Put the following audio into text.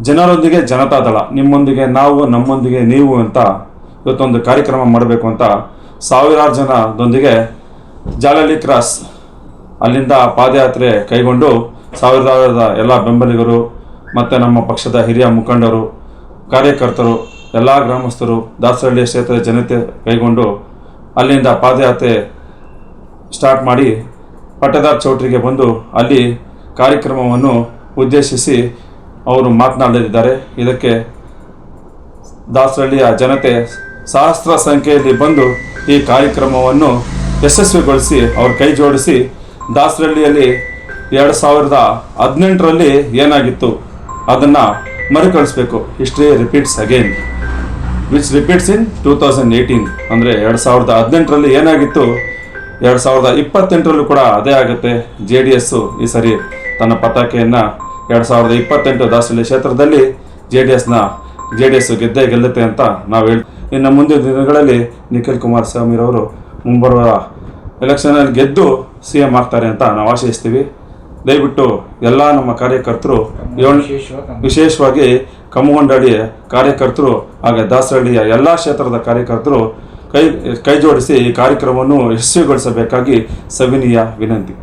ಜನರೊಂದಿಗೆ ಜನತಾದಳ, ನಿಮ್ಮೊಂದಿಗೆ ನಾವು, ನಮ್ಮೊಂದಿಗೆ ನೀವು ಅಂತ ಇವತ್ತೊಂದು ಕಾರ್ಯಕ್ರಮ ಮಾಡಬೇಕು ಅಂತ ಸಾವಿರಾರು ಜನದೊಂದಿಗೆ ಜಾಲಹಳ್ಳಿ ಕ್ರಾಸ್ ಅಲ್ಲಿಂದ ಪಾದಯಾತ್ರೆ ಕೈಗೊಂಡು ಸಾವಿರದ ಎಲ್ಲ ಬೆಂಬಲಿಗರು ಮತ್ತು ನಮ್ಮ ಪಕ್ಷದ ಹಿರಿಯ ಮುಖಂಡರು, ಕಾರ್ಯಕರ್ತರು, ಎಲ್ಲ ಗ್ರಾಮಸ್ಥರು, ದಾಸರಹಳ್ಳಿ ಕ್ಷೇತ್ರದ ಜನತೆ ಕೈಗೊಂಡು ಅಲ್ಲಿಂದ ಪಾದಯಾತ್ರೆ ಸ್ಟಾರ್ಟ್ ಮಾಡಿ ಪಟ್ಟದಾರ್ ಚೌಟ್ರಿಗೆ ಬಂದು ಅಲ್ಲಿ ಕಾರ್ಯಕ್ರಮವನ್ನು ಉದ್ದೇಶಿಸಿ ಅವರು ಮಾತನಾಡಲಿದ್ದಾರೆ. ಇದಕ್ಕೆ ದಾಸರಹಳ್ಳಿಯ ಜನತೆ ಸಹಸ್ರ ಸಂಖ್ಯೆಯಲ್ಲಿ ಬಂದು ಈ ಕಾರ್ಯಕ್ರಮವನ್ನು ಯಶಸ್ವಿಗೊಳಿಸಿ ಅವ್ರ ಕೈ ಜೋಡಿಸಿ ದಾಸರಹಳ್ಳಿಯಲ್ಲಿ 2018ರಲ್ಲಿ ಏನಾಗಿತ್ತು ಅದನ್ನು ಮರುಕಳಿಸ್ಬೇಕು. History repeats again which repeats in 2018. ಅಂದರೆ 2018ರಲ್ಲಿ ಏನಾಗಿತ್ತು 2028ರಲ್ಲೂ ಕೂಡ ಅದೇ ಆಗುತ್ತೆ. JDS ಈ ಸರಿ ತನ್ನ ಪತಾಕೆಯನ್ನು 2028 ದಾಸರಹಳ್ಳಿ ಕ್ಷೇತ್ರದಲ್ಲಿ JDS ಗೆದ್ದೇ ಗೆಲ್ಲುತ್ತೆ ಅಂತ ನಾವು ಇನ್ನು ಮುಂದಿನ ದಿನಗಳಲ್ಲಿ ನಿಖಿಲ್ ಕುಮಾರಸ್ವಾಮಿರವರು ಮುಂಬರುವ ಎಲೆಕ್ಷನಲ್ಲಿ ಗೆದ್ದು CM ಆಗ್ತಾರೆ ಅಂತ ನಾವು ಆಶಯಿಸ್ತೀವಿ. ದಯವಿಟ್ಟು ಎಲ್ಲ ನಮ್ಮ ಕಾರ್ಯಕರ್ತರು, ವಿಶೇಷವಾಗಿ ಕಮ್ಮಗೊಂಡಳ್ಳಿಯ ಕಾರ್ಯಕರ್ತರು ಹಾಗೆ ದಾಸರಹಳ್ಳಿಯ ಎಲ್ಲ ಕ್ಷೇತ್ರದ ಕಾರ್ಯಕರ್ತರು ಕೈ ಜೋಡಿಸಿ ಈ ಕಾರ್ಯಕ್ರಮವನ್ನು ಯಶಸ್ವಿಗೊಳಿಸಬೇಕಾಗಿ ಸವಿನೀಯ ವಿನಂತಿ.